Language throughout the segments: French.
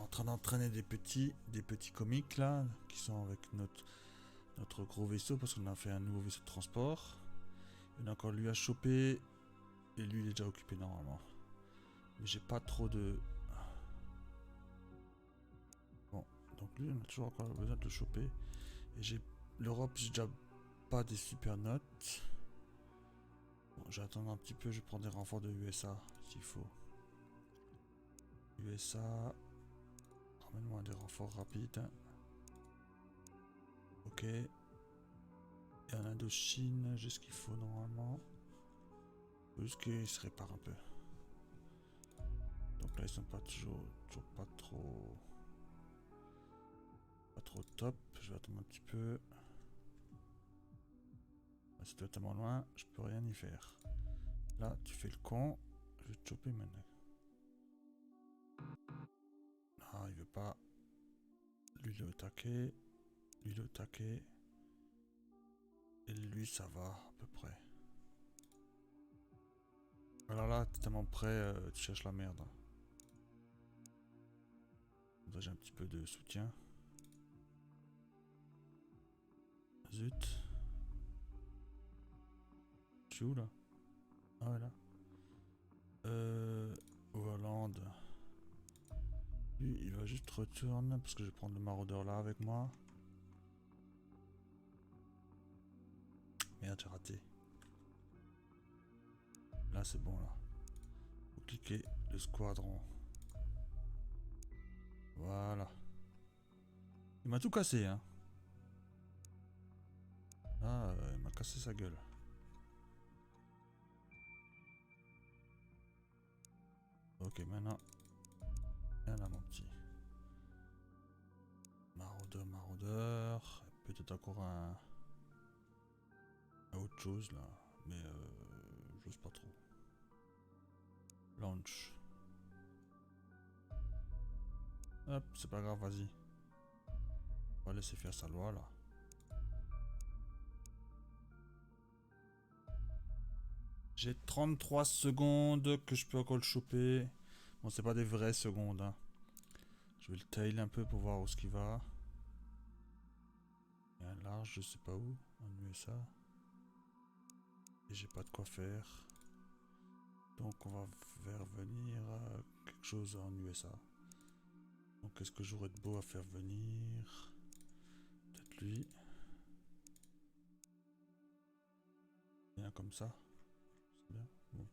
en train d'entraîner des petits comiques là, qui sont avec notre gros vaisseau, parce qu'on a fait un nouveau vaisseau de transport. Il y en a encore lui à choper, et lui il est déjà occupé normalement. Mais j'ai pas trop de... Bon, donc lui on a toujours encore besoin de le choper. Et j'ai... L'Europe, j'ai déjà pas des super notes. Bon, j'attends un petit peu, je prends des renforts de USA, s'il faut. USA... Ramène-moi des renforts rapides. Ok. Et en Indochine, j'ai ce qu'il faut normalement. Faut juste qu'ils se réparent un peu. Donc là, ils sont pas toujours pas trop... Pas trop top. Je vais attendre un petit peu. C'est totalement loin, je peux rien y faire. Là, tu fais le con. Je vais te choper maintenant. Ah, il veut pas. Lui, il est au taquet. Lui, il est au taquet. Et lui, ça va, à peu près. Alors là, t'es tellement prêt, tu cherches la merde. Là, j'ai un petit peu de soutien. Zut. Je suis où, là? Ah, ouais, là. Hollande. Lui, il va juste retourner, parce que je vais prendre le maraudeur là avec moi. Merde, j'ai raté. Là, c'est bon, là. Faut cliquer le squadron. Voilà. Il m'a tout cassé, hein. Ah, il m'a cassé sa gueule. Ok, maintenant. Viens là, mon petit. Maraudeur. Peut-être encore un autre chose, là. Mais j'ose pas trop. Launch. Hop, c'est pas grave, vas-y. On va laisser faire sa loi, là. J'ai 33 secondes que je peux encore le choper. Bon, c'est pas des vraies secondes, hein. Je vais le tailler un peu pour voir où ce qu'il va. Il y a un large, je sais pas où, en USA. Et j'ai pas de quoi faire. Donc on va faire venir quelque chose en USA. Donc qu'est-ce que j'aurais de beau à faire venir? Peut-être lui. Bien comme ça. C'est bien. Bon.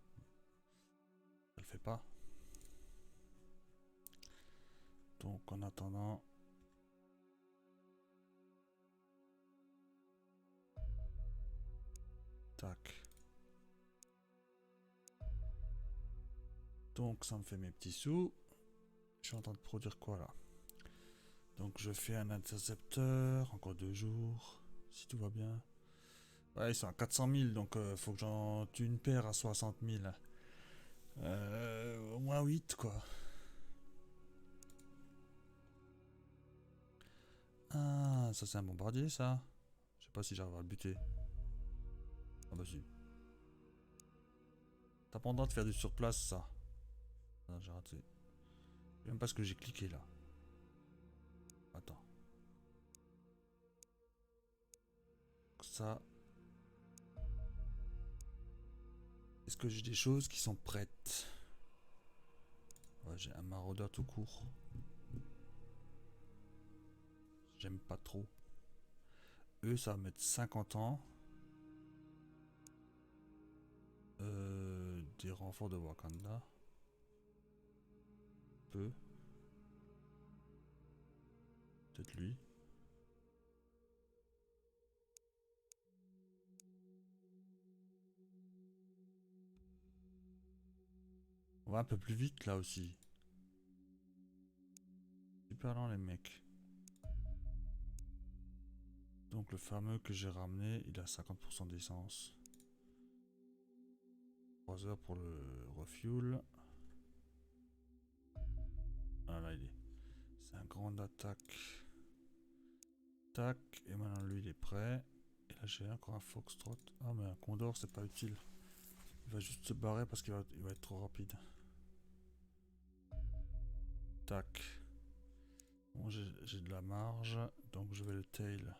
Ça le fait pas. Donc en attendant... Tac. Donc ça me fait mes petits sous. Je suis en train de produire quoi là? Donc je fais un intercepteur. Encore 2 jours. Si tout va bien. Ouais, ils sont à 400 000. Donc faut que j'en tue une paire à 60 000. Au moins 8 quoi. Ah, ça c'est un bombardier ça. Je sais pas si j'arrive à le buter. Ah bah si. T'as pas le droit de faire du surplace ça. Ah, j'ai raté. Je sais même pas ce que j'ai cliqué là. Attends. Ça. Est-ce que j'ai des choses qui sont prêtes? Ouais, j'ai un maraudeur tout court. J'aime pas trop. Eux, ça va mettre 50 ans. Des renforts de Wakanda. Peu. Peut-être lui. On va un peu plus vite là aussi. Super lent les mecs. Donc le fameux que j'ai ramené, il a 50% d'essence. 3 heures pour le refuel. Ah là il est. C'est un grand attaque. Tac. Et maintenant lui il est prêt. Et là j'ai encore un foxtrot. Ah mais un condor c'est pas utile. Il va juste se barrer parce qu'il va être trop rapide. Tac. Bon, j'ai de la marge, donc je vais le tail.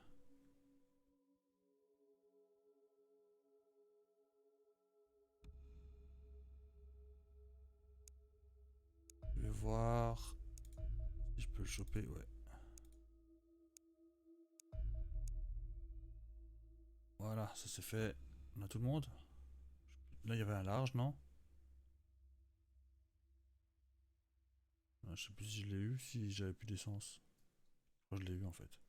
Je vais voir si je peux le choper, ouais. Voilà, ça c'est fait. On a tout le monde. Là, il y avait un large, non? Je sais plus si je l'ai eu, si j'avais plus d'essence. Je crois que je l'ai eu en fait.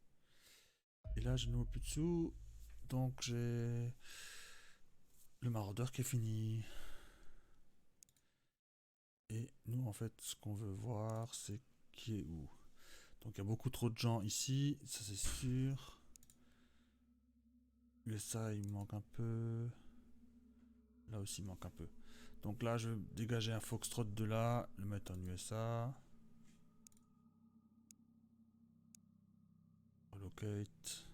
Et là, je n'ai plus de sous. Donc j'ai le maraudeur qui est fini. Et nous, en fait, ce qu'on veut voir, c'est qui est où. Donc il y a beaucoup trop de gens ici, ça c'est sûr. USA, il manque un peu. Là aussi, il manque un peu. Donc là, je vais dégager un Foxtrot de là, le mettre en USA. Relocate.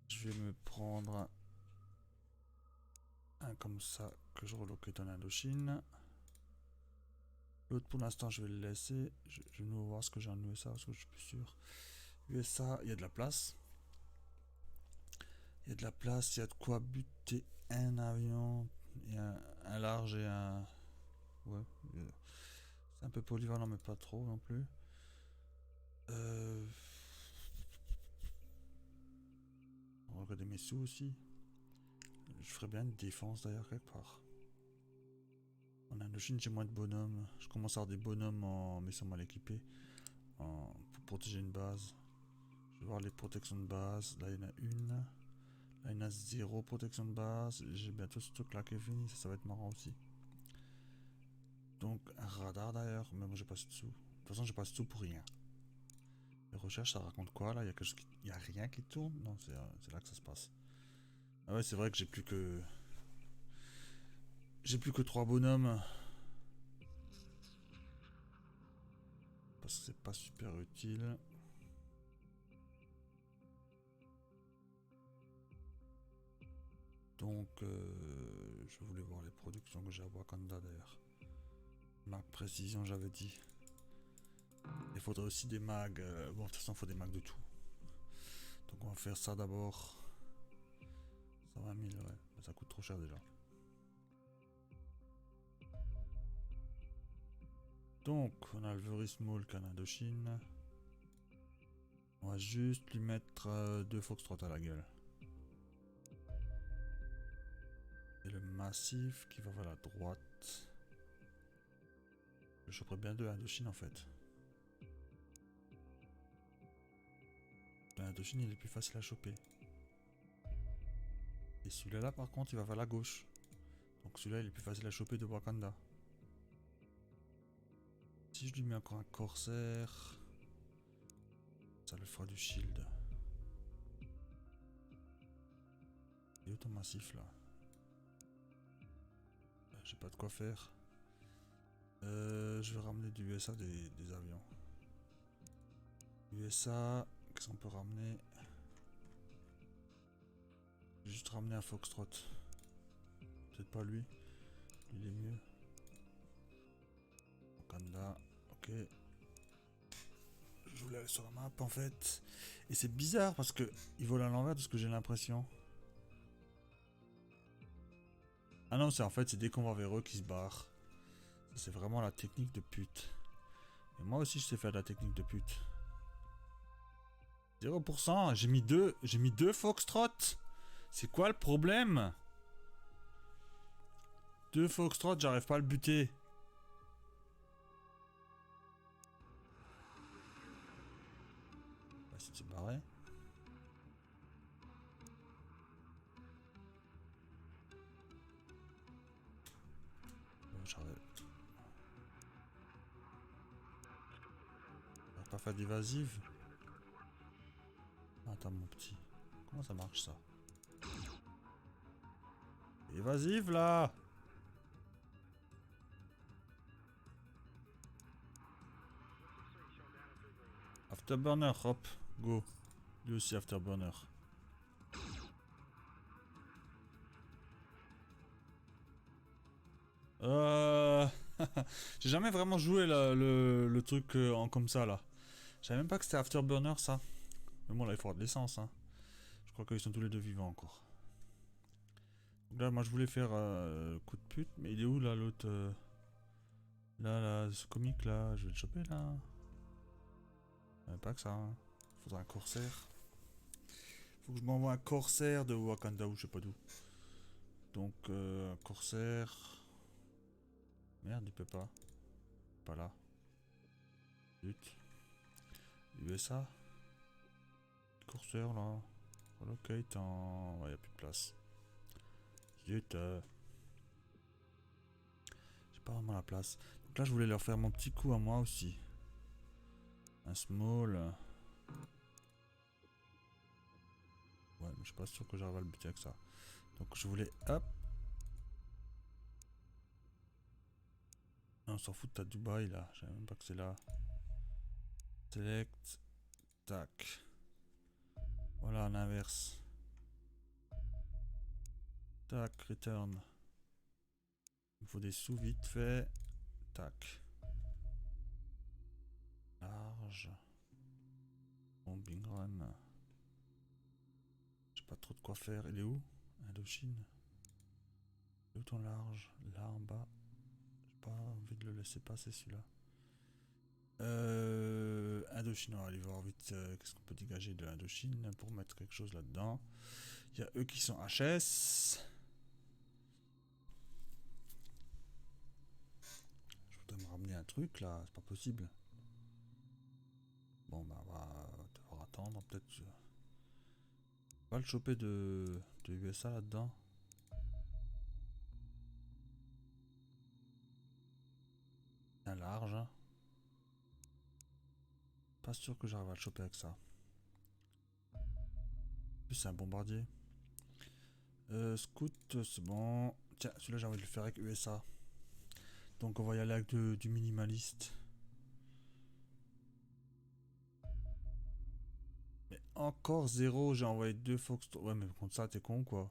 Je vais me prendre un comme ça que je relocate en Indochine. L'autre pour l'instant je vais le laisser. Je vais nous voir ce que j'ai en USA parce que je suis plus sûr. USA, il y a de la place. Il y a de la place, il y a de quoi buter un avion. Il y a un large et un... Ouais. C'est un peu polyvalent mais pas trop non plus. On va regarder mes sous aussi. Je ferais bien une défense d'ailleurs quelque part. En Indochine j'ai moins de bonhommes. Je commence à avoir des bonhommes mais sont mal équipés. Pour protéger une base. Je vais voir les protections de base. Là il y en a une. Là il y en a 0 protection de base. J'ai bientôt ce truc là qui est fini. Ça va être marrant aussi. Donc un radar d'ailleurs. Mais moi j'ai pas de sous. De toute façon j'ai pas de sous pour rien. Les recherches ça raconte quoi là? Il y a rien qui tourne? Non c'est là que ça se passe. Ah ouais c'est vrai que j'ai plus que... J'ai plus que 3 bonhommes. Parce que c'est pas super utile. Donc, je voulais voir les productions que j'ai à Wakanda d'ailleurs. Mag précision, j'avais dit. Il faudrait aussi des mags. Bon, de toute façon, il faut des mags de tout. Donc, on va faire ça d'abord. 120 000, ouais. Mais ça coûte trop cher déjà. Donc, on a le Very Small Indochine. On va juste lui mettre 2 Foxtrot à la gueule. Et le massif qui va vers la droite. Je choperais bien 2 Indochine en fait. L'Indochine il est plus facile à choper. Et celui-là par contre il va vers la gauche. Donc celui-là il est plus facile à choper de Wakanda. Si je lui mets encore un corsaire, ça le fera du shield. Et où ton massif là? J'ai pas de quoi faire. Je vais ramener du USA des avions. USA, qu'est-ce qu'on peut ramener? Je vais juste ramener un Foxtrot. Peut-être pas lui. Il est mieux. Wakanda, ok. Je voulais aller sur la map en fait. Et c'est bizarre parce que il vole à l'envers de ce que j'ai l'impression. Ah non, c'est en fait, c'est dès qu'on va vers eux qu'ils se barrent. C'est vraiment la technique de pute. Et moi aussi, je sais faire de la technique de pute. 0%, j'ai mis deux Foxtrot. C'est quoi le problème? 2 Foxtrot, j'arrive pas à le buter. Bah, c'est barré. J'arrive pas faire d'évasive. Attends mon petit. Comment ça marche ça? Évasive là! Afterburner, hop, go. Lui aussi Afterburner. J'ai jamais vraiment joué le truc en comme ça là. Je savais même pas que c'était Afterburner ça. Mais bon là il faudra de l'essence hein. Je crois qu'ils sont tous les deux vivants encore. Donc là moi je voulais faire coup de pute. Mais il est où là l'autre là, ce comique là, je vais le choper là. Pas que ça. Hein. Faudra un corsaire. Faut que je m'envoie un corsaire de Wakanda ou je sais pas d'où. Donc un corsaire. Merde il peut pas. Pas là. Zut. USA. Corsaire là. Relocate en... Ouais, y a plus de place. Zut. J'ai pas vraiment la place. Donc là je voulais leur faire mon petit coup à moi aussi. Un small. Ouais, mais je suis pas sûr que j'arrive à le buter avec ça. Donc je voulais... Hop. Non, on s'en fout de ta Dubaï là. Je savais même pas que c'est là. Select. Tac. Voilà, en inverse. Tac, return. Il me faut des sous vite fait. Tac. Large. Bombing run. J'ai pas trop de quoi faire. Il est où? Indochine. Il est où ton large? Là en bas. J'ai pas envie de le laisser passer celui-là. Indochine, on va aller voir vite qu'est-ce qu'on peut dégager de Indochine pour mettre quelque chose là-dedans. Il y a eux qui sont HS. Je voudrais me ramener un truc là, c'est pas possible. Bon bah on va devoir attendre peut-être. On va le choper de USA là-dedans. Un large. Hein. Pas sûr que j'arrive à le choper avec ça. En plus c'est un bombardier. Scout, c'est bon. Tiens, celui-là j'ai envie de le faire avec USA. Donc on va y aller avec du minimaliste. Mais encore zéro, j'ai envoyé 2 Fox. Ouais mais contre ça t'es con quoi.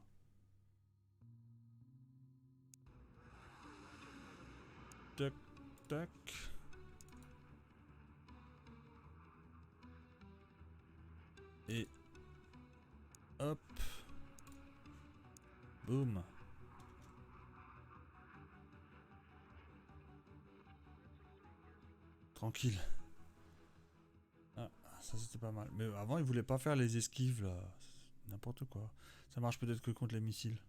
Tac, tac. Et hop. Boum. Tranquille. Ah, ça c'était pas mal. Mais avant il voulait pas faire les esquives là. N'importe quoi. Ça marche peut-être que contre les missiles.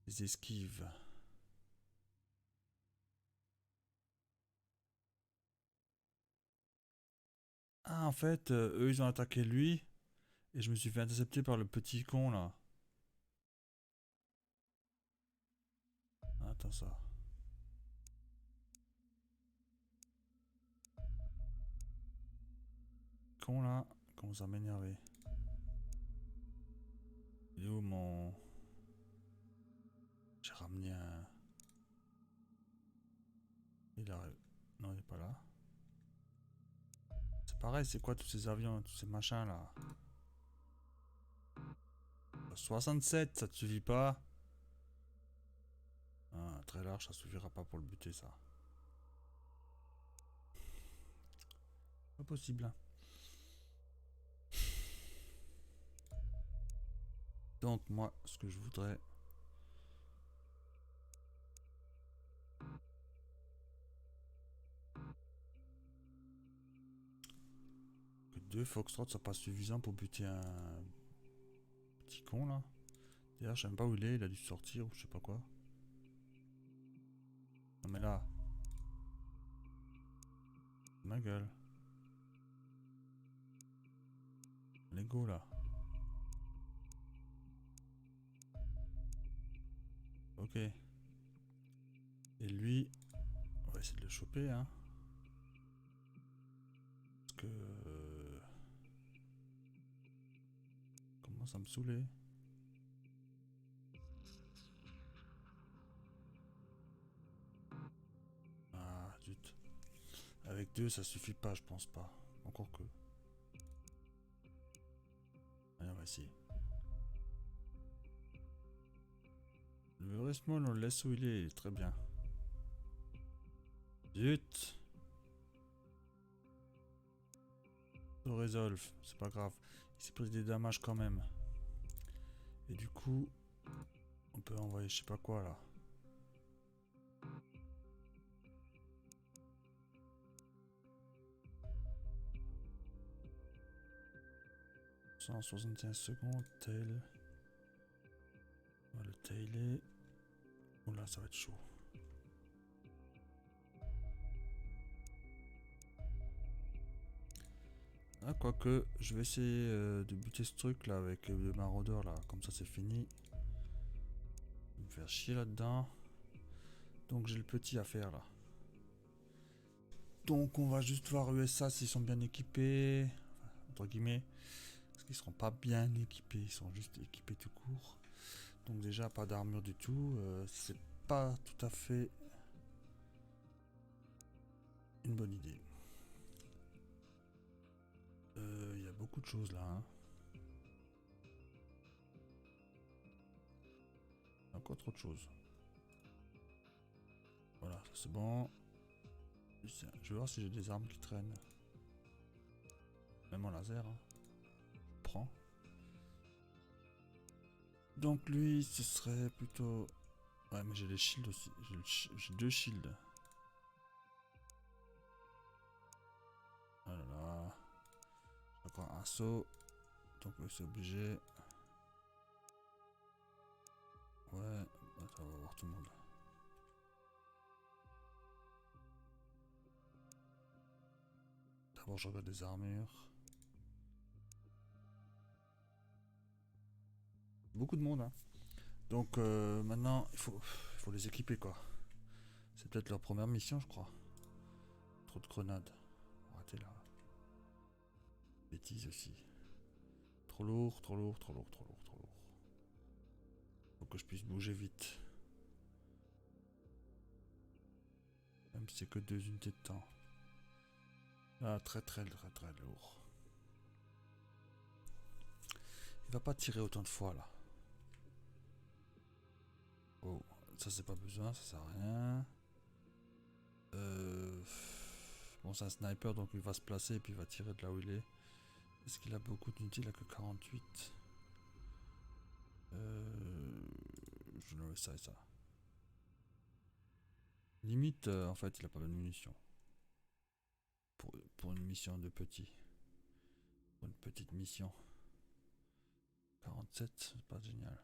Les esquives. Ah en fait, eux ils ont attaqué lui. Et je me suis fait intercepter par le petit con là. Attends ça. Con là. Commence à m'énerver. Il est où mon... J'ai ramené un... Il arrive. Non il est pas là. C'est pareil, c'est quoi tous ces avions, tous ces machins là? 67, ça te suffit pas? Ah, très large, ça suffira pas pour le buter ça. Pas possible. Hein. Donc moi, ce que je voudrais... Que 2 Foxtrot soit pas suffisant pour buter un petit con là. D'ailleurs, je sais même pas où il a dû sortir ou je sais pas quoi. Non mais là... Ma gueule. Lego là. Ok. Et lui, on va essayer de le choper hein. Parce que... commence à me saouler. Ah, zut. Avec 2, ça suffit pas, je pense pas. Encore que. Allez, on va essayer. Le vrai small, on le laisse où il est très bien. Zut. Resolve, c'est pas grave. Il s'est pris des dommages quand même. Et du coup, on peut envoyer je sais pas quoi là. « 175 secondes, tail. On va le tailer. Oula, ça va être chaud. Ah, quoique, je vais essayer de buter ce truc là avec le maraudeur là. Comme ça, c'est fini. Je vais me faire chier là-dedans. Donc, j'ai le petit à faire là. Donc, on va juste voir USA s'ils sont bien équipés. Enfin, entre guillemets. Parce qu'ils seront pas bien équipés. Ils sont juste équipés tout court. Donc, déjà, pas d'armure du tout. C'est pas tout à fait une bonne idée. Il y a beaucoup de choses là. Hein. Encore trop de choses. Voilà, c'est bon. Je vais voir si j'ai des armes qui traînent. Même en laser. Hein. Je prends. Donc lui, ce serait plutôt... Ouais, mais j'ai les shields aussi. J'ai 2 shields. Oh là là. Encore un saut. Donc c'est obligé. Ouais, attends, on va voir tout le monde. D'abord je regarde des armures. Beaucoup de monde hein. Donc maintenant il faut les équiper quoi. C'est peut-être leur première mission je crois. Trop de grenades. Raté là. Bêtise aussi. Trop lourd, trop lourd, trop lourd, trop lourd, trop lourd. Faut que je puisse bouger vite. Même si c'est que 2 unités de temps. Ah, très très très très lourd. Il va pas tirer autant de fois là. Oh, ça c'est pas besoin, ça sert à rien. Bon, c'est un sniper donc il va se placer et puis il va tirer de là où il est. Est-ce qu'il a beaucoup d'unités? Il a que 48. Je ne sais ça. Limite, en fait, il a pas de munitions. Pour une mission de petit. Pour une petite mission. 47, c'est pas génial.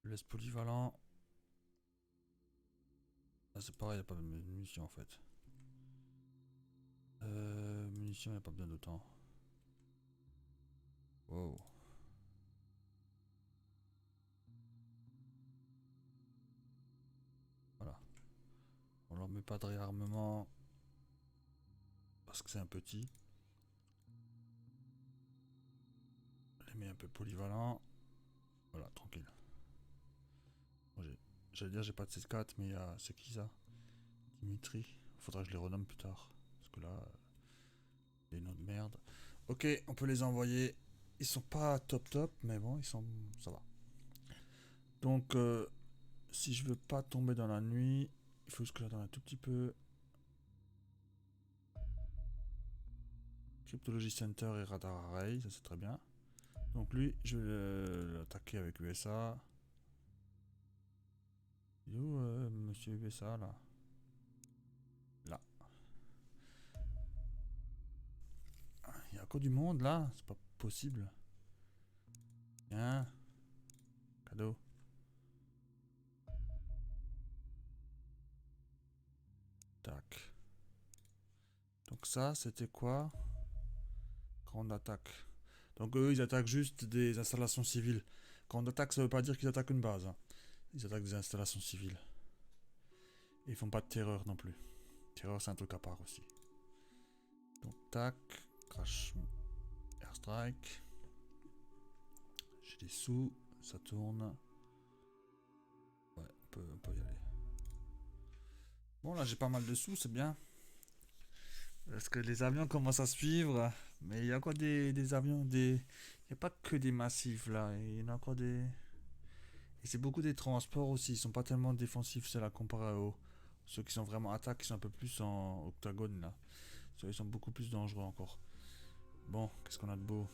Le laisse polyvalent. Ah, c'est pareil, il n'y a pas de munitions en fait. Munitions, il n'y a pas besoin d'autant. Wow. Voilà. On leur met pas de réarmement. Parce que c'est un petit. On les met un peu polyvalent. Voilà, tranquille. Bon, j'allais dire j'ai pas de C4, mais c'est qui ça? Dimitri. Faudra que je les renomme plus tard. Parce que là, les noms de merde. Ok, on peut les envoyer. Ils sont pas top top, mais bon, ça va. Donc, si je veux pas tomber dans la nuit, il faut que j'attende un tout petit peu. Cryptology Center et Radar Array, ça c'est très bien. Donc lui, je vais l'attaquer avec USA. Il est où monsieur USA là? Là. Il y a encore du monde là? C'est pas possible. Hein? Cadeau. Tac. Donc ça, c'était quoi? Grande attaque. Donc eux, ils attaquent juste des installations civiles. Grande attaque, ça veut pas dire qu'ils attaquent une base. Hein. Ils attaquent des installations civiles. Et ils font pas de terreur non plus. Terreur, c'est un truc à part aussi. Donc tac. Crash. Airstrike. J'ai des sous. Ça tourne. Ouais, on peut y aller. Bon, là, j'ai pas mal de sous, c'est bien. Parce que les avions commencent à suivre. Mais il y a encore des avions, Il n'y a pas que des massifs, là. Il y en a encore des... Et c'est beaucoup des transports aussi. Ils sont pas tellement défensifs, c'est là, comparé aux... Ceux qui sont vraiment attaques, qui sont un peu plus en octagone, là. Ça, ils sont beaucoup plus dangereux encore. Bon, qu'est-ce qu'on a de beau?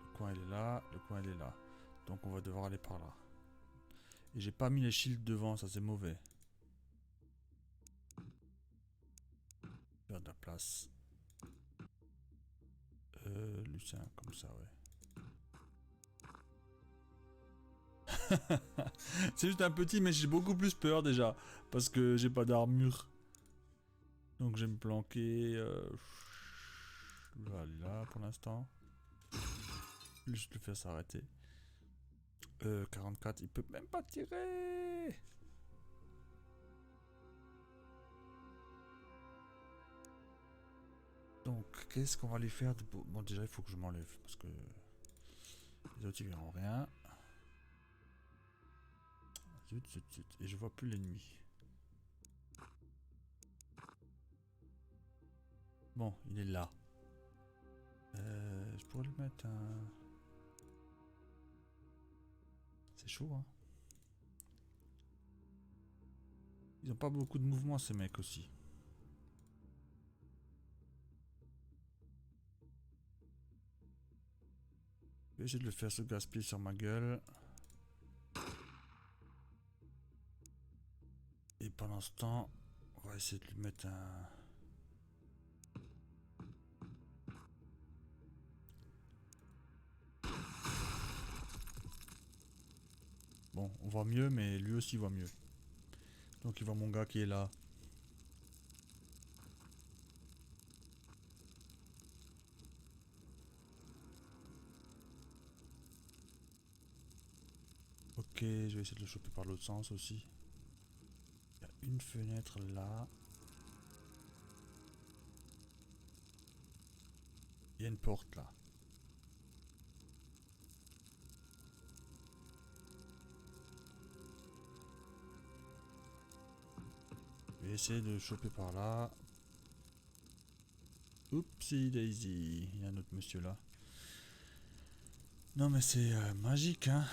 Le coin il est là, le coin il est là. Donc on va devoir aller par là. Et j'ai pas mis les shields devant, ça c'est mauvais. Faire de la place. Lucien, comme ça, ouais. C'est juste un petit, mais j'ai beaucoup plus peur déjà. Parce que j'ai pas d'armure. Donc je vais me planquer. Je vais aller là pour l'instant. Juste le faire s'arrêter. 44, il peut même pas tirer. Donc, qu'est-ce qu'on va lui faire de beau? Bon, déjà, il faut que je m'enlève. Parce que les autres, ils verront rien. Zut, zut, zut. Et je vois plus l'ennemi. Bon, il est là. Je pourrais lui mettre un... C'est chaud, hein. Ils ont pas beaucoup de mouvement, ces mecs aussi. Je vais essayer de le faire se gaspiller sur ma gueule. Et pendant ce temps, on va essayer de lui mettre un... Bon, on voit mieux, mais lui aussi voit mieux. Donc il voit mon gars qui est là. Ok, je vais essayer de le choper par l'autre sens aussi. Il y a une fenêtre là. Il y a une porte là. Je vais essayer de le choper par là. Oupsie daisy. Il y a un autre monsieur là. Non mais c'est magique hein.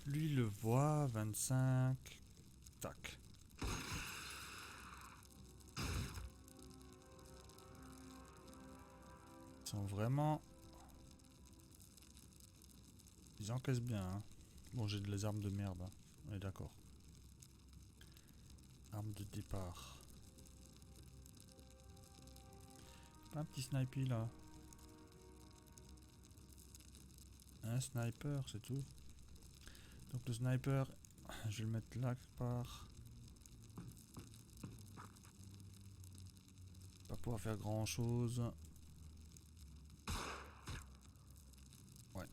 Lui il le voit, 25. Tac. Ils sont vraiment... Ils encaissent bien hein. Bon j'ai des armes de merde hein. On est d'accord. Arme de départ. Pas un petit sniper là. Un sniper c'est tout. Donc le sniper, je vais le mettre là quelque part. Pas pouvoir faire grand chose. Ouais.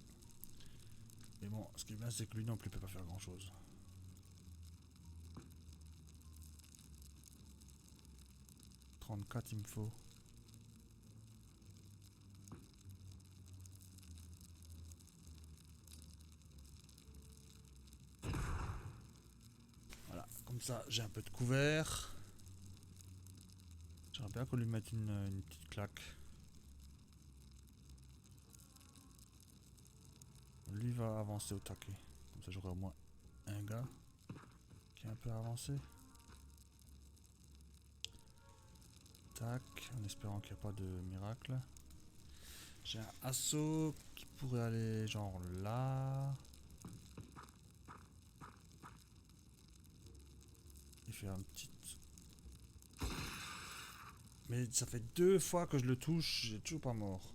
Mais bon, ce qui est bien c'est que lui non plus peut pas faire grand chose. « 34 il me faut. Voilà, comme ça j'ai un peu de couvert. J'aimerais bien qu'on lui mette une petite claque. Lui va avancer au taquet. Comme ça j'aurai au moins un gars qui est un peu avancé. Tac, en espérant qu'il n'y a pas de miracle. J'ai un assaut qui pourrait aller genre là. Il fait un petit... Mais ça fait 2 fois que je le touche, j'ai toujours pas mort.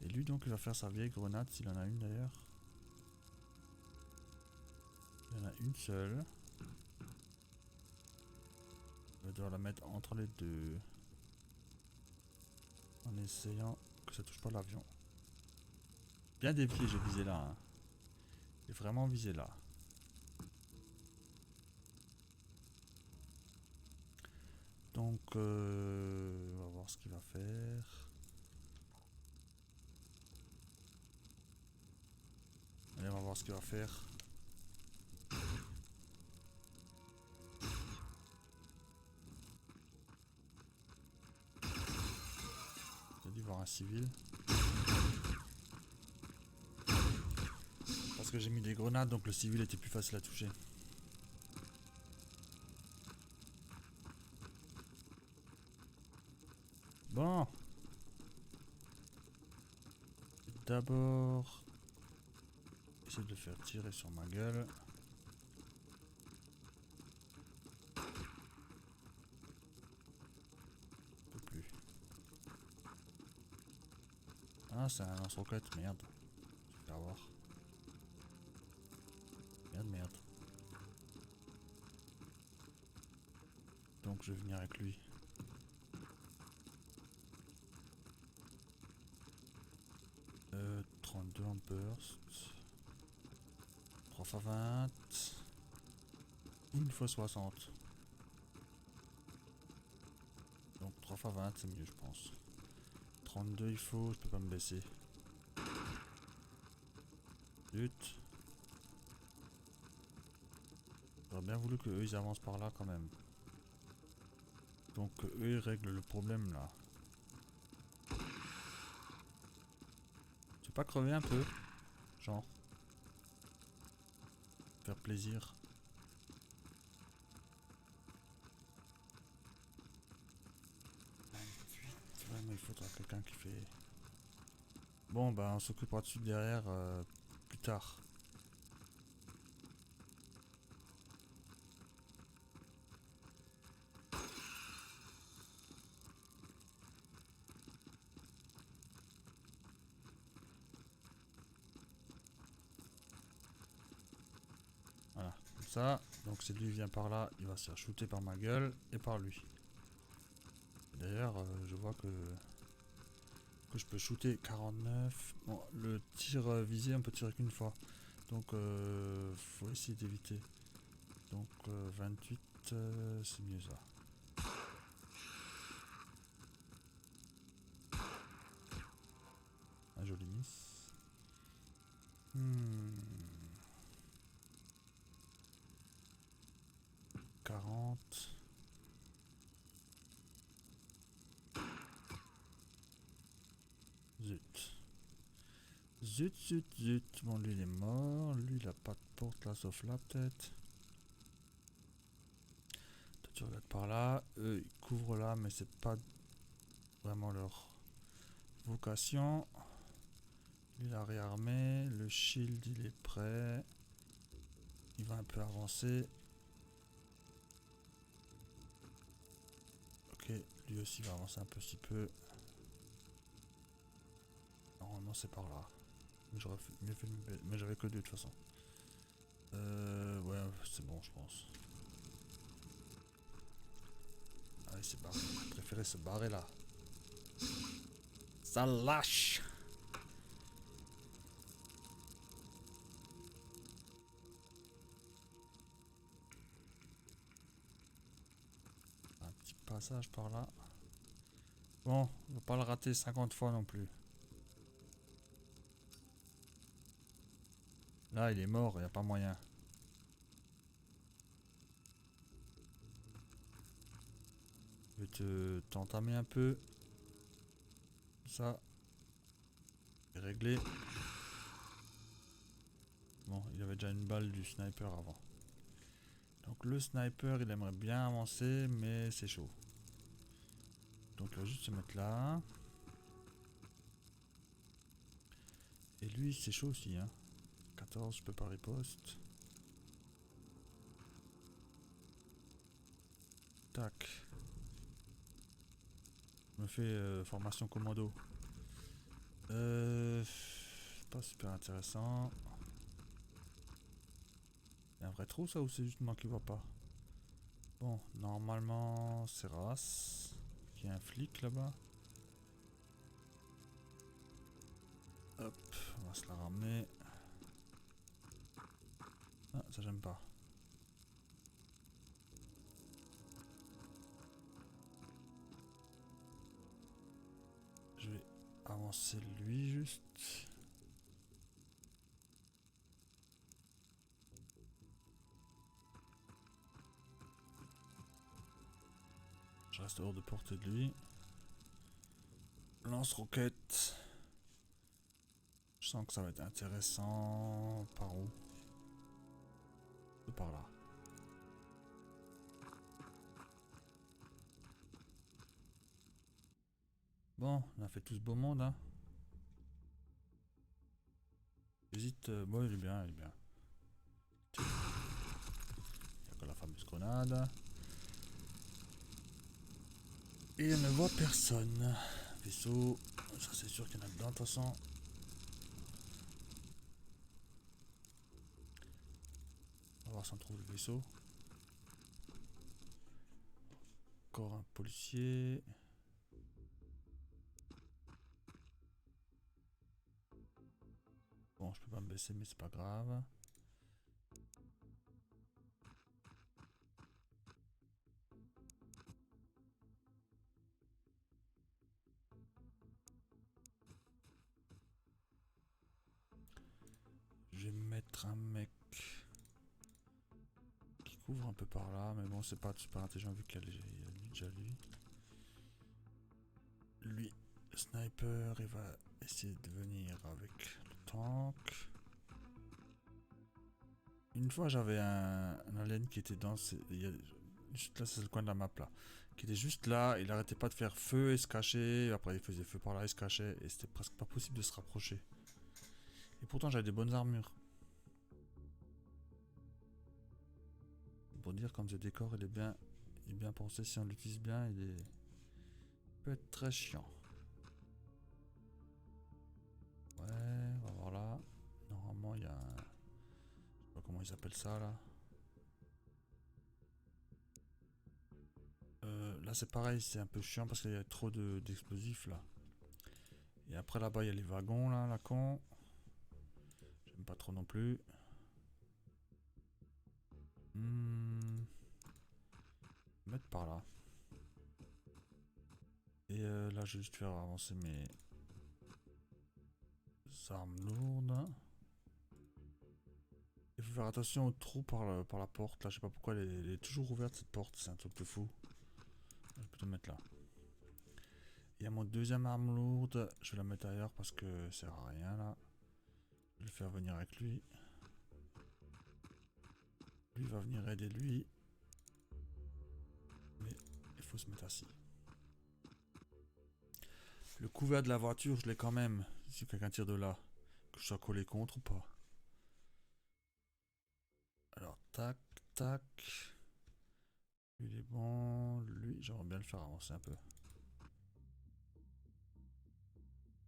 Et lui donc il va faire sa vieille grenade s'il en a une d'ailleurs. Il y en a une seule. On va devoir la mettre entre les deux. En essayant que ça touche pas l'avion. Bien dévié, j'ai visé là. Hein. J'ai vraiment visé là. Donc, on va voir ce qu'il va faire. Allez, on va voir ce qu'il va faire. J'ai dû voir un civil. que j'ai mis des grenades, donc le civil était plus facile à toucher. Bon. D'abord, essayer de le faire tirer sur ma gueule. Je peux plus. Ah, c'est un lance-roquette, merde. Je vais faire voir. Merde, merde. Donc je vais venir avec lui. 32 en burst. 3 x 20. 1 x 60. Donc 3 x 20 c'est mieux je pense. 32 il faut, je peux pas me baisser. Zut. J'aurais bien voulu que eux ils avancent par là quand même. Donc eux ils règlent le problème là. Tu veux pas crever un peu? Genre. Faire plaisir. Ouais mais il faudra quelqu'un qui fait... Bon bah on s'occupera dessus derrière plus tard. Voilà, comme ça. Donc si lui vient par là, il va se faire shooter par ma gueule et par lui. D'ailleurs, je vois que je peux shooter 49. Bon, le tir visé, on peut tirer qu'une fois. Donc faut essayer d'éviter. Donc 28, c'est mieux ça. Un joli miss. 40. Zut. Zut, zut, zut. Bon, lui il est mort. Lui il a pas de porte là sauf là peut-être. Toi tu regardes par là. Eux ils couvrent là mais c'est pas vraiment leur vocation. Lui il a réarmé. Le shield il est prêt. Il va un peu avancer. Ok, lui aussi va avancer un petit peu. Normalement c'est par là. Mais j'aurais mieux fait mais j'avais que deux de toute façon. Ouais, c'est bon je pense. Allez c'est barré. Je préférais se barrer là. Ça lâche. Un petit passage par là. Bon, on va pas le rater 50 fois non plus. Là il est mort, il n'y a pas moyen. Je vais t'entamer un peu. Ça. Et régler. Bon, il avait déjà une balle du sniper avant. Donc le sniper il aimerait bien avancer mais c'est chaud. Donc il va juste se mettre là. Et lui c'est chaud aussi hein. 14 je peux pas riposte. Tac. Je me fais formation commando. Pas super intéressant. Il y a un vrai trou ça ou c'est juste moi qui vois pas? Bon, normalement c'est Ras. Il y a un flic là-bas. Hop, on va se la ramener. Ah, ça j'aime pas. Je vais avancer lui juste. Je reste hors de portée de lui. Lance-roquette. Je sens que ça va être intéressant. Par où? De par là. Bon, on a fait tout ce beau monde, hein. J'hésite. Bon, il est bien, il est bien. Il y a que la fameuse grenade. Et on ne voit personne. Vaisseau. Ça, c'est sûr qu'il y en a dedans, de toute façon. On va voir si on trouve le vaisseau. Encore un policier. Bon, je peux pas me baisser, mais c'est pas grave. Je vais mettre un mec qui couvre un peu par là, mais bon, c'est pas super intelligent vu qu'il y a déjà lui. Lui, le sniper, il va essayer de venir avec le tank. Une fois, j'avais un alien qui était dans... Juste là, c'est le coin de la map, là. Qui était juste là, il arrêtait pas de faire feu et se cacher. Après, il faisait feu par là, il se cachait. Et c'était presque pas possible de se rapprocher. Et pourtant, j'avais des bonnes armures. Pour dire, comme ce décor, il est bien pensé. Si on l'utilise bien, il peut être très chiant. Ouais, on va voir là. Normalement, il y a un... Je sais pas comment ils appellent ça, là. Là, c'est pareil, c'est un peu chiant parce qu'il y a trop d'explosifs, là. Et après, là-bas, il y a les wagons, là, la con. J'aime pas trop non plus. Mettre par là. Et là, je vais juste faire avancer mes armes lourdes. Il faut faire attention au trou par la porte. Là, je sais pas pourquoi elle est toujours ouverte cette porte. C'est un truc de fou. Je vais plutôt mettre là. Il y a mon deuxième arme lourde. Je vais la mettre ailleurs parce que ça sert à rien là. Je vais le faire venir avec lui. Lui va venir aider lui. Mais il faut se mettre assis. Le couvert de la voiture, je l'ai quand même. Si quelqu'un tire de là. Que je sois collé contre ou pas. Alors, tac, tac. Lui, il est bon. Lui, j'aimerais bien le faire avancer un peu.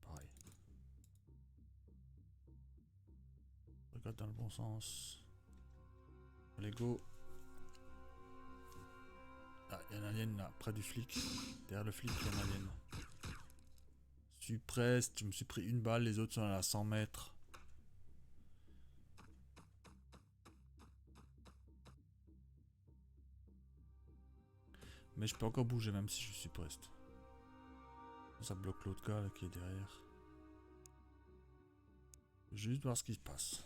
Pareil. Regarde dans le bon sens. Allez, go. Ah, il y a un alien là, près du flic. Derrière le flic, il y a un alien. Je suis presque, je me suis pris une balle, les autres sont à 100 mètres. Mais je peux encore bouger même si je suis presque. Ça bloque l'autre gars là, qui est derrière. Juste voir ce qui se passe.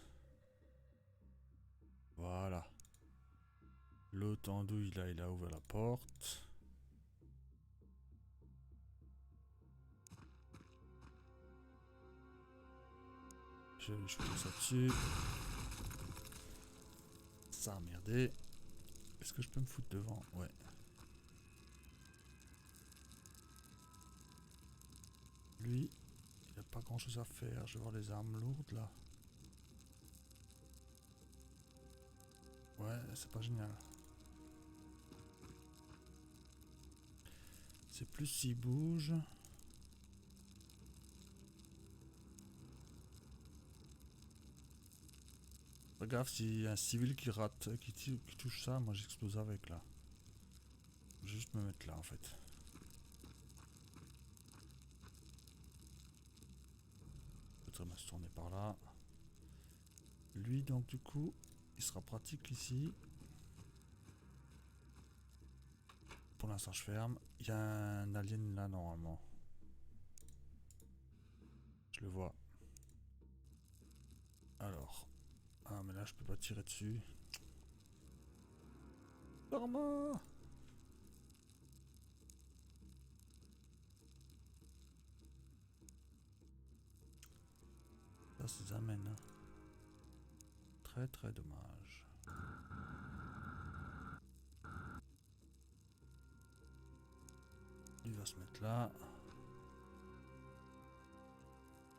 Voilà. L'autre andouille là, il a ouvert la porte. Je vais shooter ça dessus. Ça a merdé. Est-ce que je peux me foutre devant? Ouais. Lui, il a pas grand chose à faire. Je vais voir les armes lourdes là. Ouais, c'est pas génial. C'est plus s'il bouge. Regarde, s'il y a un civil qui rate, qui touche ça, moi j'explose avec là. Je vais juste me mettre là en fait. Peut-être me se tourner par là. Lui donc du coup, il sera pratique ici. Pour l'instant je ferme. Il y a un alien là normalement. Je le vois. Alors. Ah mais là je peux pas tirer dessus. Norma. Ça c'est amène. Hein. Très très dommage. Il va se mettre là.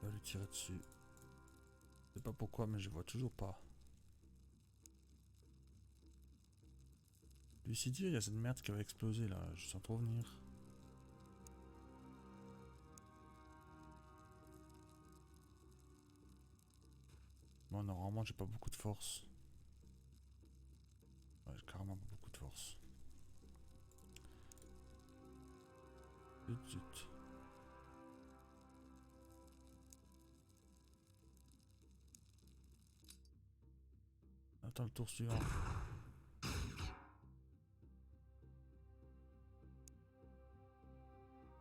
Il va lui tirer dessus. Je sais pas pourquoi, mais je vois toujours pas. Lucidia, il y a cette merde qui va exploser là, je sens trop venir. Bon, normalement, j'ai pas beaucoup de force. Ouais, j'ai carrément pas beaucoup de force. Zut, zut. Attends le tour suivant.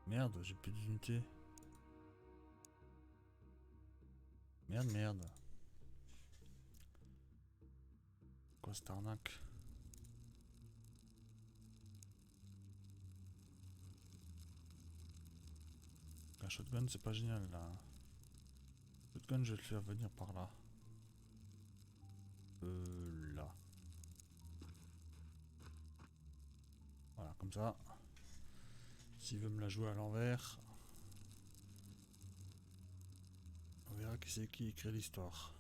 Merde, j'ai plus d'unité. Merde, merde. Quoi cette arnaque? Un shotgun, c'est pas génial là. Shotgun, je vais le faire venir par là. Là. Voilà, comme ça. S'il veut me la jouer à l'envers, on verra qui c'est qui écrit l'histoire.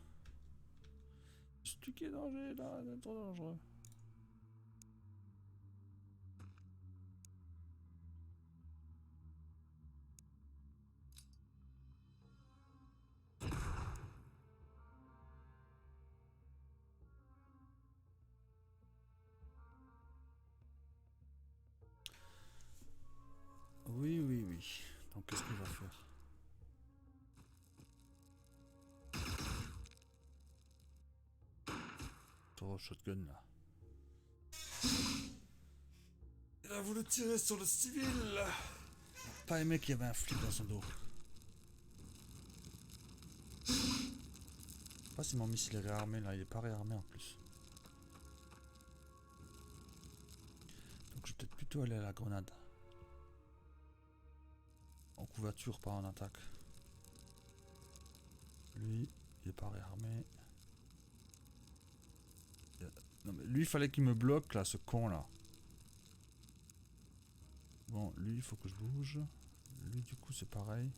C'est tu qui est danger là, c'est trop dangereux. Oui, oui, oui. Donc qu'est-ce qu'il va faire? Trop shotgun là. Il a voulu tirer sur le civil. Pas aimé qu'il y avait un flic dans son dos. Je sais pas si mon missile est réarmé là, il est pas réarmé en plus. Donc je vais peut-être plutôt aller à la grenade. En couverture, pas en attaque. Lui, il est pas réarmé. Non mais lui, il fallait qu'il me bloque là, ce con là. Bon, lui, il faut que je bouge. Lui, du coup, c'est pareil.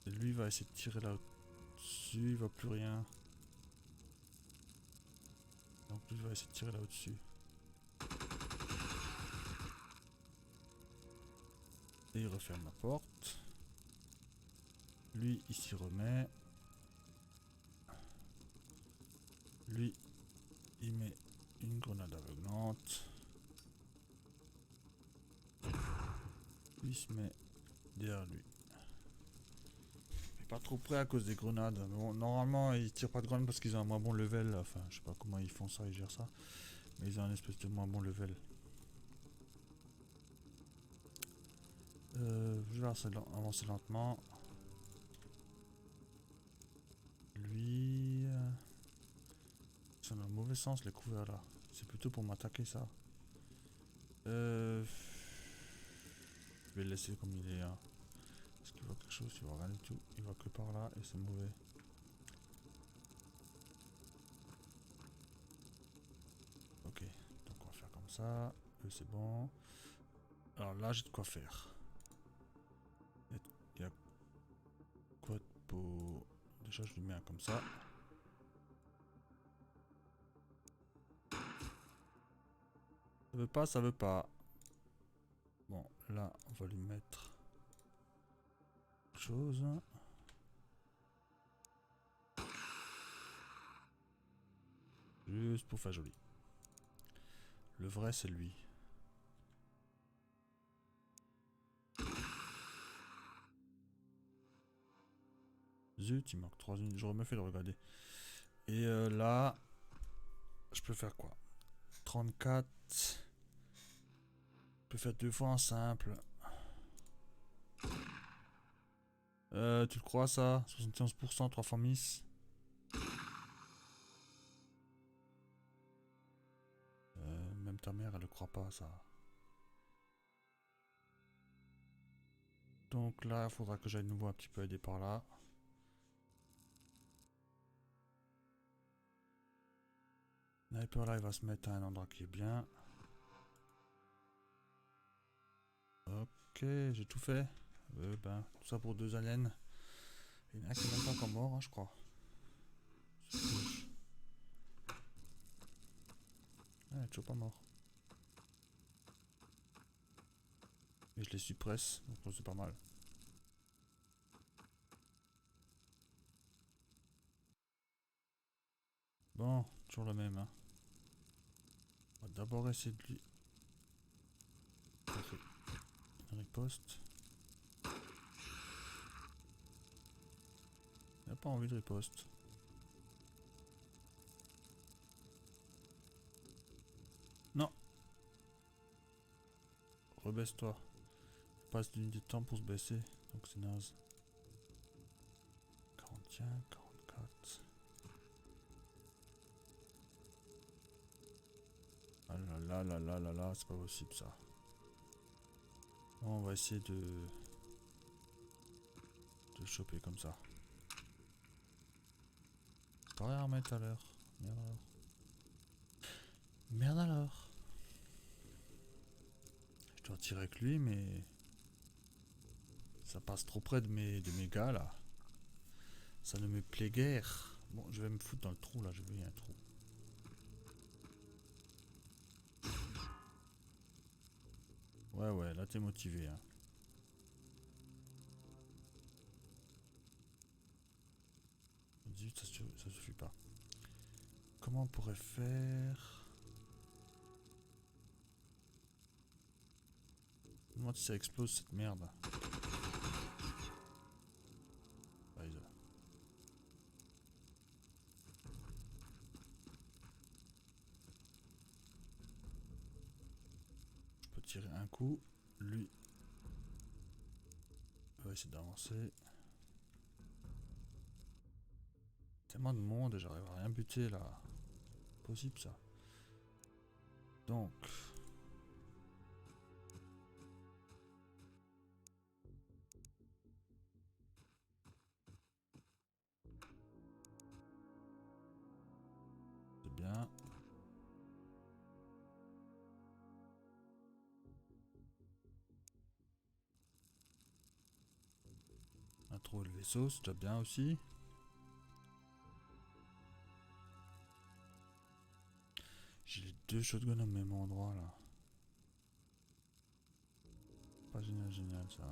Et lui, il va essayer de tirer là-dessus, il va plus rien. Donc lui, il va essayer de tirer là au-dessus. Et il referme la porte. Lui, il s'y remet. Lui, il met une grenade aveuglante. Lui, il se met derrière lui. Il est pas trop près à cause des grenades. Bon, normalement, ils tirent pas de grenades parce qu'ils ont un moins bon level. Enfin, je sais pas comment ils font ça, ils gèrent ça. Mais ils ont un espèce de moins bon level. Je vais avancer lentement. Lui... c'est dans le mauvais sens les couverts là. C'est plutôt pour m'attaquer ça. Je vais le laisser comme il est. Hein. Est-ce qu'il voit quelque chose? Il voit rien du tout. Il voit que par là et c'est mauvais. Ok, donc on va faire comme ça. C'est bon. Alors là, j'ai de quoi faire. Il y a quoi de beau? Déjà, je lui mets un comme ça. Ça veut pas, ça veut pas. Bon, là, on va lui mettre autre chose. Juste pour faire joli. Le vrai, c'est lui. Zut, il manque 3 unités. J'aurais mieux fait de regarder. Et là, je peux faire quoi? 34. Je peux faire 2 fois en simple. Tu le crois ça? 71%, 3 fois miss. Même ta mère, elle le croit pas, ça. Donc là, il faudra que j'aille nouveau un petit peu aider par là. Sniper là, il va se mettre à un endroit qui est bien. Ok, j'ai tout fait. Ben, tout ça pour 2 aliens. Il y en a un qui est même pas encore mort, hein, je crois. Ah, il est toujours pas mort. Et je les suppresse, donc c'est pas mal. Bon, toujours le même. Hein. On va d'abord essayer de lui... Une riposte. Il n'a pas envie de riposte. Non. Rebaisse-toi. Passe d'une de temps pour se baisser, donc c'est naze. 41, 44. Ah là là là là là là, c'est pas possible ça. Bon, on va essayer de le choper comme ça. Pas rien à remettre à l'heure. Merde alors. Merde alors. Je dois tirer avec lui, mais ça passe trop près de mes gars là. Ça ne me plaît guère. Bon, je vais me foutre dans le trou là, j'ai vu un trou. Ouais, ouais, là t'es motivé. Hein. Ça suffit pas. Comment on pourrait faire? Je me demande si ça explose cette merde. Je peux tirer un coup. Lui. On va essayer d'avancer. Tellement de monde et j'arrive à rien buter là. Possible ça. Donc. C'est bien. On a trouvé le vaisseau, c'est déjà bien aussi. J'ai les 2 shotguns au même endroit là. Pas génial, génial ça.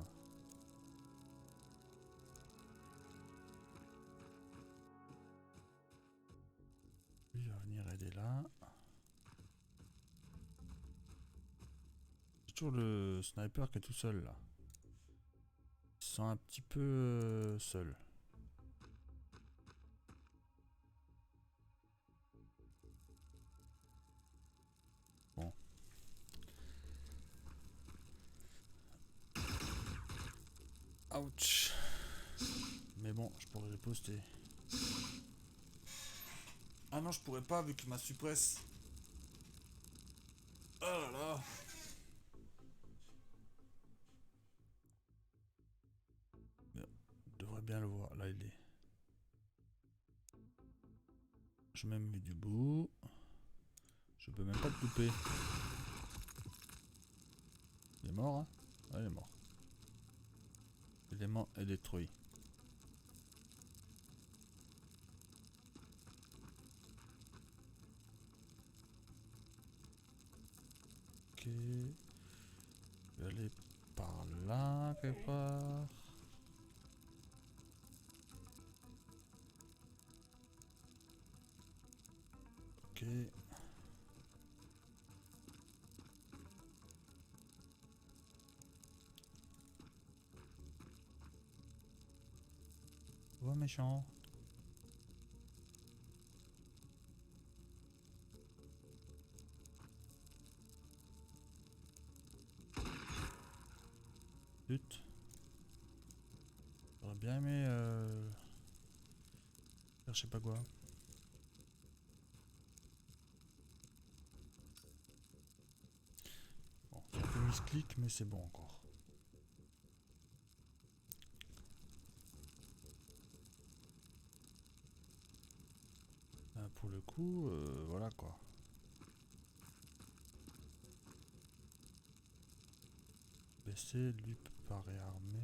Lui va venir aider là. J'ai toujours le sniper qui est tout seul là. Il se sent un petit peu seul. Bon. Ouch. Mais bon, je pourrais riposter. Ah non, je pourrais pas vu qu'il m'a suppresse. Oh là là. Je devrais bien le voir. Là, il est. Je même mis du bout. Je peux même pas te louper. Il est mort, hein? Ouais, il est mort. L'élément est détruit. Ok. Je vais aller par là, quelque part. Ok. Oh, méchant. Zut. J'aurais bien aimé faire je sais pas quoi. misclic, mais c'est bon encore. Pour le coup, voilà quoi. Baisser, lui peut pas réarmer.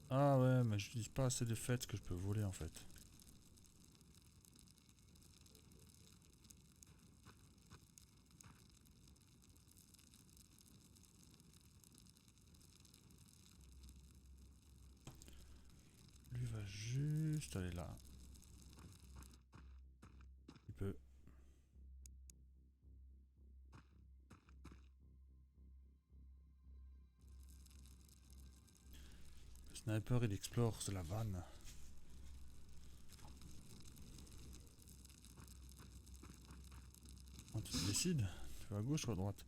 Ah ouais, mais je dis pas assez de fêtes que je peux voler en fait. Lui va juste aller là. Il peut. Le sniper il explore, c'est la vanne. Quand tu décides, tu vas à gauche ou à droite.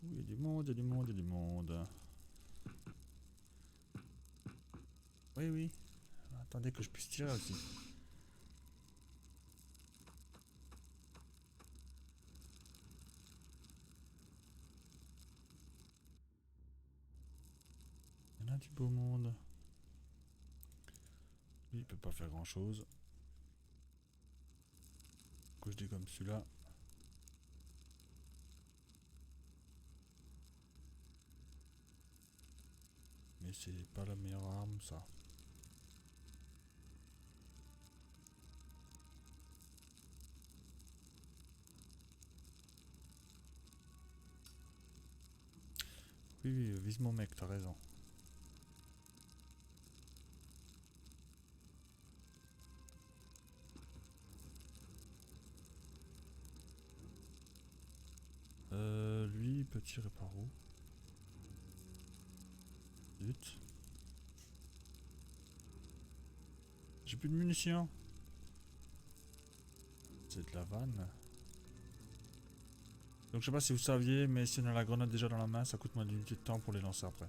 Oui, il y a du monde, il y a du monde, il y a du monde. Oui, oui. Attendez que je puisse tirer aussi. Il y en a du beau monde. Lui, il peut pas faire grand chose. Que je dis comme celui-là. Mais c'est pas la meilleure arme, ça. Oui, oui, vise mon mec, t'as raison. Lui, il peut tirer par où? Zut. J'ai plus de munitions. C'est de la vanne. Donc je sais pas si vous saviez, mais si on a la grenade déjà dans la main, ça coûte moins d'unités de temps pour les lancer après.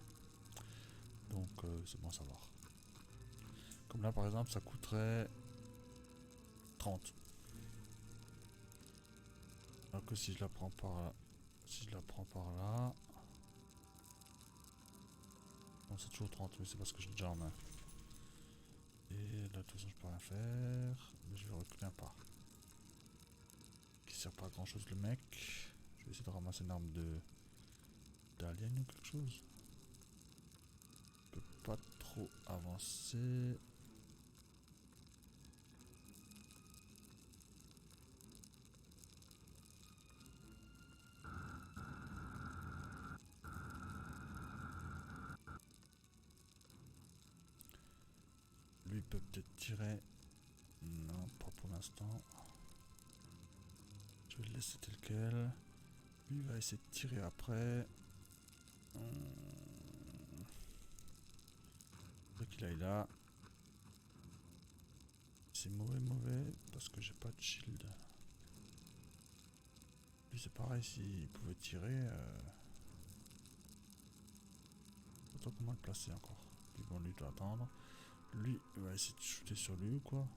Donc c'est bon à savoir. Comme là par exemple, ça coûterait 30. Alors que si je la prends par là, si je la prends par là, bon c'est toujours 30, mais c'est parce que j'ai déjà en main. Et là de toute façon je peux rien faire, mais je vais reculer un pas. Qui sert pas à grand chose le mec. Je vais essayer de ramasser une arme de d'alien ou quelque chose. Je peux pas trop avancer. Lui peut peut-être tirer. Non, pas pour l'instant. Je vais le laisser tel quel. Lui va essayer de tirer après. Qu'il aille là. C'est mauvais parce que j'ai pas de shield. Lui c'est pareil, s'il pouvait tirer. Pas comment le placer encore. Puis bon, lui doit attendre. Lui il va essayer de shooter sur lui ou quoi.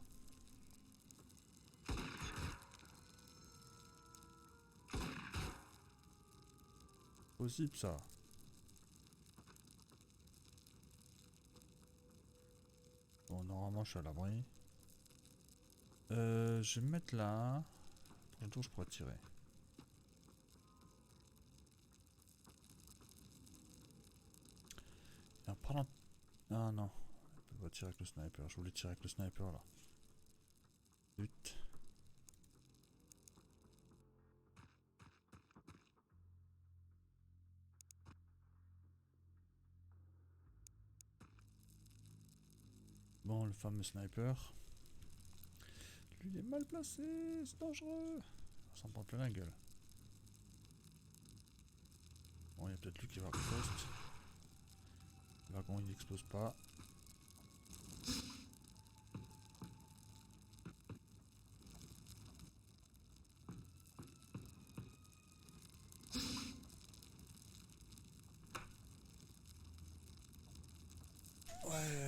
Possible ça. Bon, normalement je suis à l'abri. Je vais me mettre là. Pour le tour je pourrais tirer. Et pendant... Ah non. Je peux pas tirer avec le sniper. Je voulais tirer avec le sniper là. Zut. Bon, le fameux sniper. Lui il est mal placé, c'est dangereux. Ça s'en prend plein la gueule. Bon, il y a peut-être lui qui va poste. Le wagon il n'explose pas.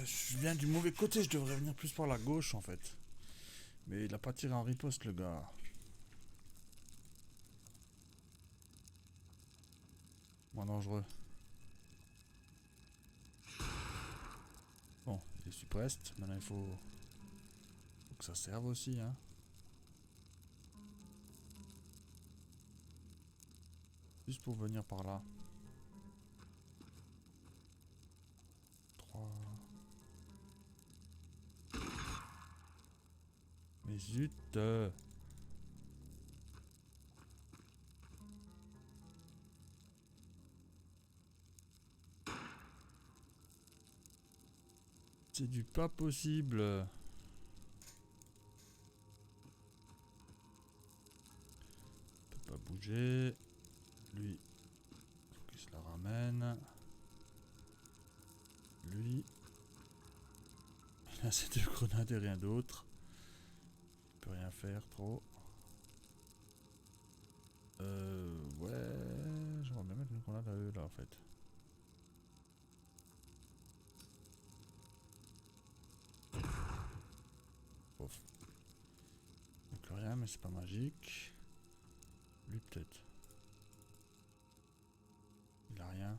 Je viens du mauvais côté, je devrais venir plus par la gauche en fait. Mais il a pas tiré en riposte le gars. Moins dangereux. Bon, il est suppressed. Maintenant il faut que ça serve aussi, hein. Juste pour venir par là. 3. Mais zut. C'est du pas possible. Il peut pas bouger. Lui, faut qu'il se la ramène. Lui, il a ses 2 grenades et rien d'autre. Il peut rien faire trop. Ouais, j'aimerais bien mettre une grenade à eux là en fait. Ouf. Donc rien, mais c'est pas magique. Lui peut-être. Il a rien.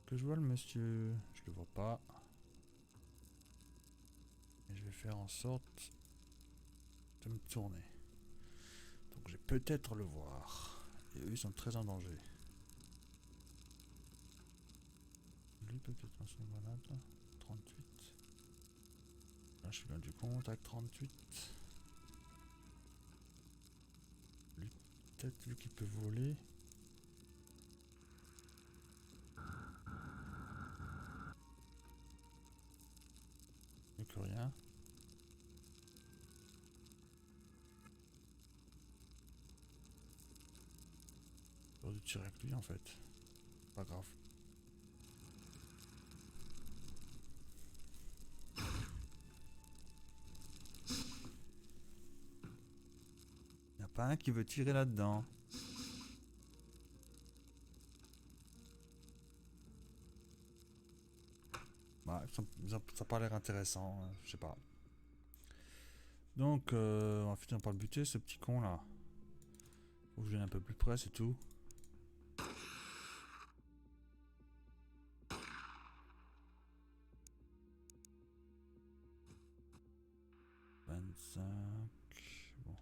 Que je vois le monsieur, je le vois pas. Et je vais faire en sorte de me tourner. Donc je vais peut-être le voir. Et eux ils sont très en danger. Lui peut-être lancer une grenade là. 38. Là je suis loin du compte avec 38. Lui peut-être lui qui peut voler. Mieux que rien. J'aurais dû tirer avec lui en fait. Pas grave. Y a pas un qui veut tirer là-dedans. Bah, ça n'a pas l'air intéressant, je sais pas. Donc, on va finir par le buter, ce petit con là. Faut que je vienne un peu plus près, c'est tout. Bon.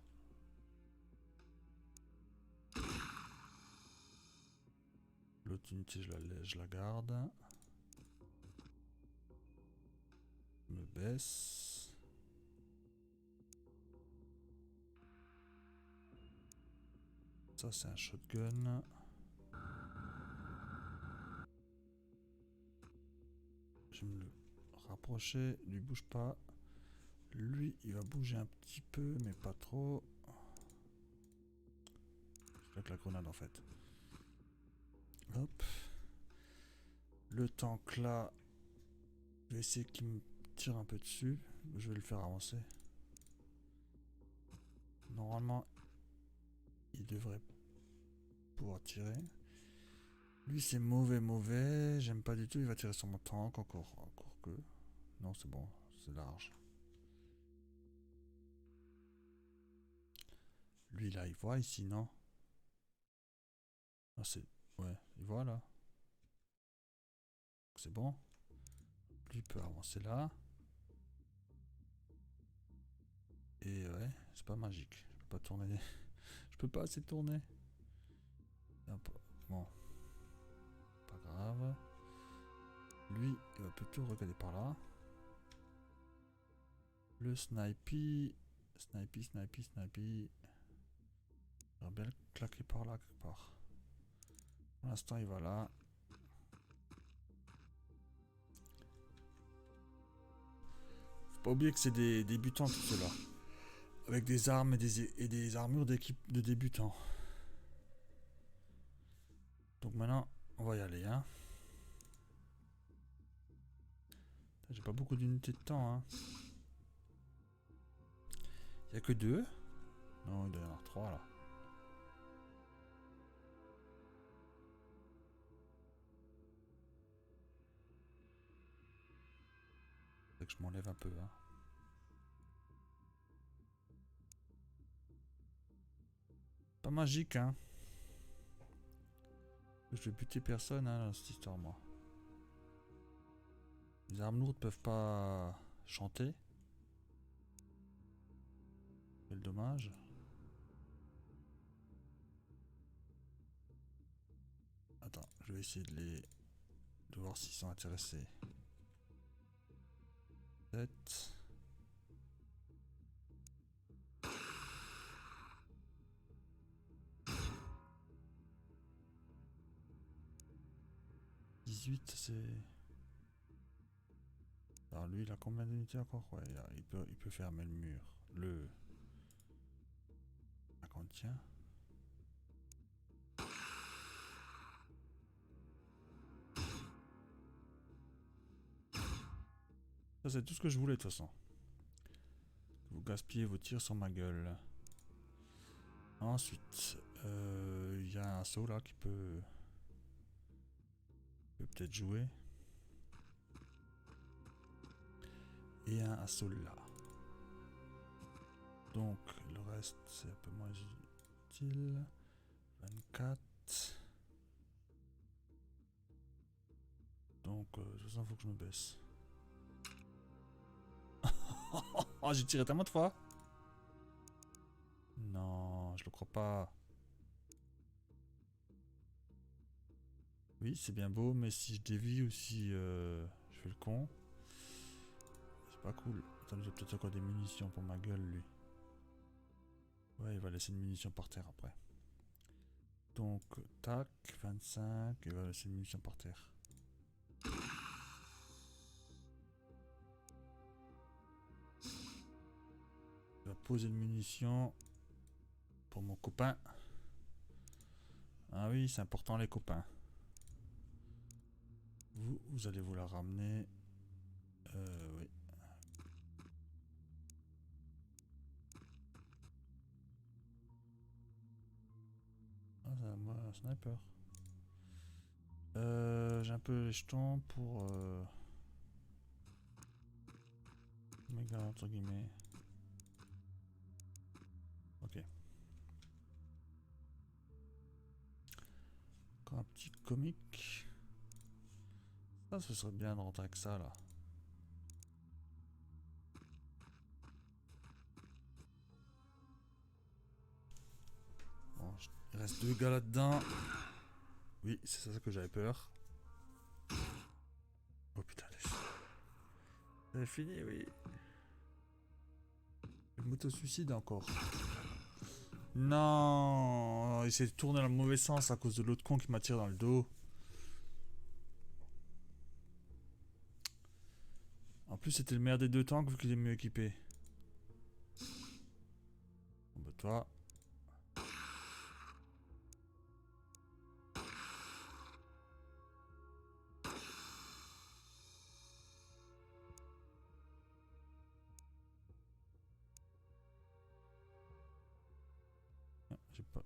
L'autre unité, je la garde. Je me baisse. Ça, c'est un shotgun. Je vais me le rapprocher. Lui, bouge pas. Lui, il va bouger un petit peu, mais pas trop. C'est avec la grenade en fait. Hop. Le tank là, je vais essayer qu'il me tire un peu dessus. Je vais le faire avancer. Normalement, il devrait pouvoir tirer. Lui, c'est mauvais. J'aime pas du tout. Il va tirer sur mon tank encore que. Non, c'est bon. C'est large. Lui, là, il voit ici, non? Ah, c'est... Ouais, il voit là. C'est bon. Lui, il peut avancer là. Et ouais, c'est pas magique. Je peux pas tourner. Je peux pas assez tourner. Bon. Pas grave. Lui, il va plutôt regarder par là. Le snipey. Snipey. Il va bien le claquer par là quelque part. Pour l'instant, il va là. Faut pas oublier que c'est des débutants tout cela. Avec des armes et des armures d'équipe de débutants. Donc maintenant, on va y aller, hein. J'ai pas beaucoup d'unités de temps, hein. Il y a que 2. Non, il doit y en avoir 3 là. Faudrait que je m'enlève un peu, hein. Pas magique, hein. Je vais buter personne, hein, dans cette histoire, moi. Les armes lourdes peuvent pas chanter. Quel dommage. Attends, je vais essayer de voir s'ils sont intéressés. 7. C'est... Alors lui, il a combien d'unités encore? Ouais, il peut fermer le mur. Ah, quand tient. Ça, c'est tout ce que je voulais, de toute façon. Vous gaspillez vos tirs sur ma gueule. Ensuite, il y a un saut là qui peut peut-être jouer. Et un assaut là. Donc, le reste, c'est un peu moins utile. 24. Donc, de toute façon, il faut que je me baisse. Oh, j'ai tiré tellement de fois. Non, je le crois pas. Oui, c'est bien beau, mais si je dévie ou si je fais le con, c'est pas cool. Attends, j'ai peut-être encore des munitions pour ma gueule, lui. Ouais, il va laisser une munition par terre après. Donc, tac, 25, il va laisser une munition par terre. Il va poser une munition pour mon copain. Ah oui, c'est important les copains. Vous allez vous la ramener. Oui. Ah, ça, moi, un sniper. J'ai un peu les jetons pour... méga, entre guillemets. Ok. Encore un petit comique. Ça, ce serait bien de rentrer avec ça, là. Bon, il reste 2 gars là-dedans. Oui, c'est ça que j'avais peur. Oh putain, c'est fini, oui. Le moto-suicide encore. Non, il s'est tourné dans le mauvais sens à cause de l'autre con qui m'a tiré dans le dos. En plus, c'était le meilleur des deux tanks vu qu'il est mieux équipé. Bon, bah toi.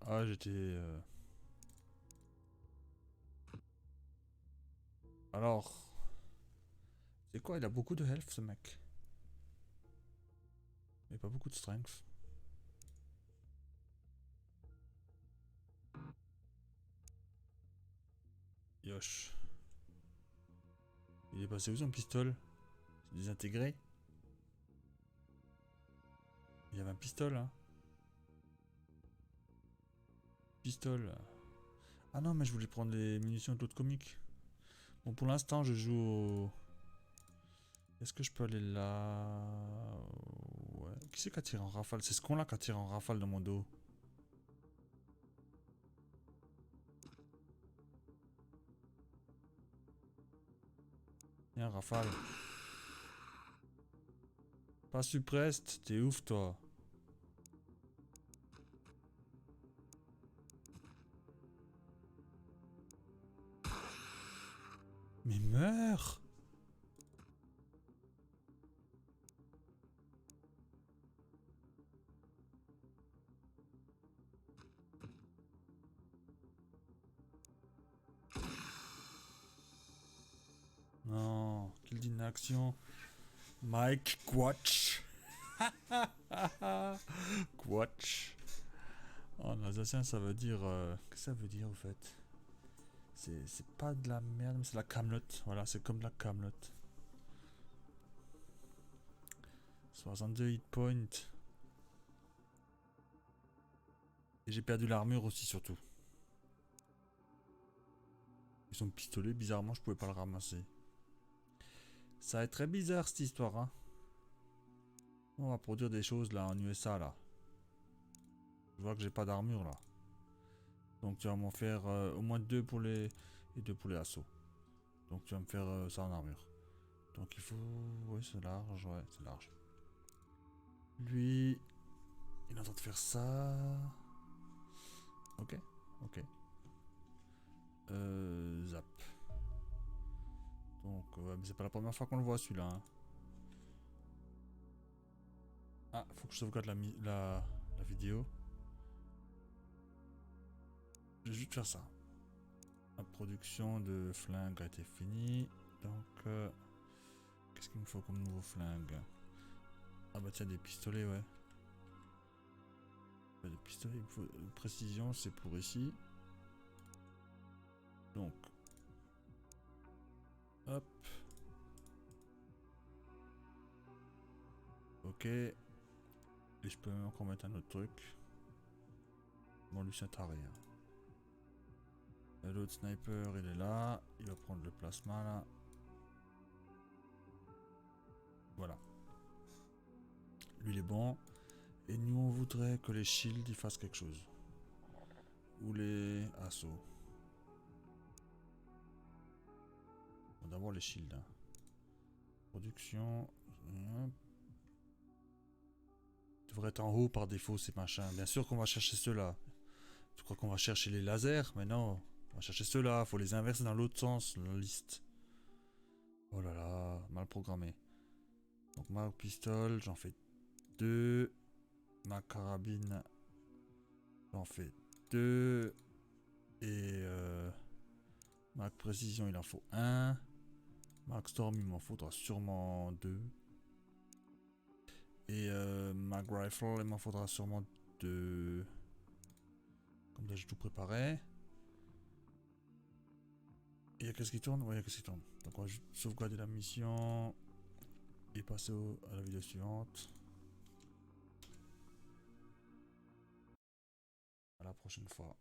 Ah, j'étais... Alors... C'est quoi? Il a beaucoup de health, ce mec. Mais pas beaucoup de strength. Yosh. Il est passé où son pistolet? C'est désintégré? Il y avait un pistolet, hein. Pistolet. Ah non, mais je voulais prendre les munitions de l'autre comique. Bon, pour l'instant, je joue au... Est-ce que je peux aller là? Ouais. Qui c'est qui a tiré en rafale? C'est ce con-là qui a tiré en rafale dans mon dos. Viens, rafale. Pas suppressed, t'es ouf, toi. Mais meurs! Non, kill d'inaction. Mike Quatch. Quatch. En alsacien, ça veut dire... qu'est-ce que ça veut dire, au fait? C'est pas de la merde, mais c'est la camelote. Voilà, c'est comme la camelote. 62 hit points. Et j'ai perdu l'armure aussi, surtout. Et son pistolet, bizarrement, je pouvais pas le ramasser. Ça va être très bizarre, cette histoire, hein. On va produire des choses, là, en USA, là. Je vois que j'ai pas d'armure, là. Donc, tu vas m'en faire au moins 2 pour les... et 2 pour les assauts. Donc, tu vas me faire ça en armure. Donc, il faut... Oui, c'est large, ouais, c'est large. Lui... il est en train de faire ça... Ok, ok. Zap. Donc, ouais, mais c'est pas la première fois qu'on le voit celui-là. Hein. Ah, faut que je sauvegarde la vidéo. Je vais juste faire ça. La production de flingues a été finie. Donc, qu'est-ce qu'il me faut comme nouveau flingue? Ah bah tiens, des pistolets, ouais. Des pistolets, il me faut... précision, c'est pour ici. Donc, hop. Ok. Et je peux même encore mettre un autre truc. Bon, lui, ça t'a rien. L'autre sniper, il est là. Il va prendre le plasma, là. Voilà. Lui, il est bon. Et nous, on voudrait que les shields, ils fassent quelque chose. Ou les assauts. Bon, d'abord, les shields. Hein. Production. Devrait être en haut par défaut, ces machins. Bien sûr qu'on va chercher ceux-là. Tu crois qu'on va chercher les lasers? Mais non. On va chercher ceux-là. Faut les inverser dans l'autre sens, la liste. Oh là là, mal programmé. Donc ma pistole, j'en fais 2. Ma carabine, j'en fais 2. Et ma précision, il en faut 1. Max Storm, il m'en faudra sûrement 2. Et Mag Rifle, il m'en faudra sûrement 2. Comme ça, j'ai tout préparé. Et il y a qu'est-ce qui tourne? Ouais, il y a qu'est-ce qui tourne. Donc on va sauvegarder la mission. Et passer à la vidéo suivante. À la prochaine fois.